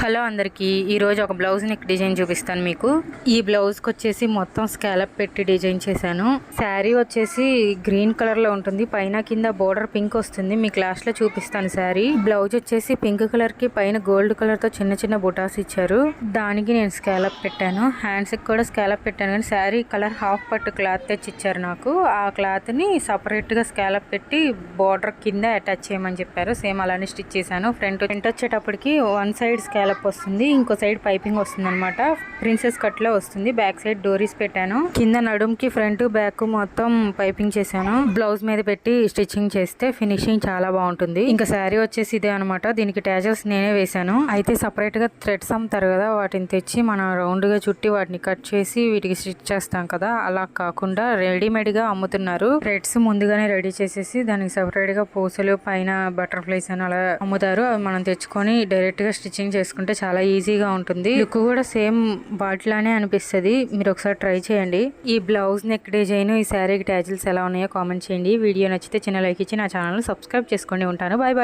Hello అందరికీ ఈరోజు ఒక బ్లౌజ్ నెక్ డిజైన్ చూపిస్తాను మీకు. ఈ బ్లౌజ్కి వచ్చేసి మొత్తం స్కాలప్ పెట్టి డిజైన్ చేశాను. శారీ వచ్చేసి గ్రీన్ కలర్లో ఉంటుంది, పైన కింద బోర్డర్ పింక్ వస్తుంది. మీకు లాస్ట్లో చూపిస్తాను శారీ. బ్లౌజ్ వచ్చేసి పింక్ కలర్కి పైన గోల్డ్ కలర్తో చిన్న చిన్న బుటాస్ ఇచ్చారు. దానికి నేను స్కాలప్ పెట్టాను. హ్యాండ్స్కి కూడా స్కాలప్ పెట్టాను, కానీ శారీ కలర్ హాఫ్ పట్టు క్లాత్ తెచ్చి ఇచ్చారు నాకు. ఆ క్లాత్ని సపరేట్గా స్కాలప్ పెట్టి బోర్డర్ కింద అటాచ్ చేయమని చెప్పారు. సేమ్ అలానే స్టిచ్ చేశాను. ఫ్రంట్ వచ్చేటప్పటికి వన్ సైడ్ స్కాలప్ వస్తుంది, ఇంకో సైడ్ పైపింగ్ వస్తుంది అనమాట. ప్రిన్సెస్ కట్ లో వస్తుంది. బ్యాక్ సైడ్ డోరీస్ పెట్టాను. కింద నడుంకి ఫ్రంట్ బ్యాక్ మొత్తం పైపింగ్ చేశాను. బ్లౌజ్ మీద పెట్టి స్టిచ్చింగ్ చేస్తే ఫినిషింగ్ చాలా బాగుంటుంది. ఇంకా శారీ వచ్చేసి ఇదే అనమాట. దీనికి ట్యాజల్స్ నేనే వేశాను. అయితే సపరేట్ గా థ్రెడ్స్ అమ్ముతారు కదా, వాటిని తెచ్చి మనం రౌండ్ గా చుట్టి వాటిని కట్ చేసి వీటికి స్టిచ్ చేస్తాం కదా, అలా కాకుండా రెడీమేడ్ గా అమ్ముతున్నారు. థ్రెడ్స్ ముందుగానే రెడీ చేసేసి దానికి సపరేట్ గా పూసలు పైన బటర్ఫ్లైస్ అని అలా అమ్ముతారు. అవి మనం తెచ్చుకొని డైరెక్ట్ గా స్టిచ్చింగ్ చేసుకుంటే చాలా ఈజీగా ఉంటుంది. లుక్ కూడా సేమ్ వాటిలానే అనిపిస్తుంది. మీరు ఒకసారి ట్రై చేయండి. ఈ బ్లౌజ్ నెక్ డిజైన్, ఈ శారీకి ట్యాజిల్స్ ఎలా ఉన్నాయో కామెంట్ చేయండి. వీడియో నచ్చితే చిన్న లైక్ ఇచ్చి నా ఛానల్ సబ్స్క్రైబ్ చేసుకోండి. ఉంటాను. Bye bye.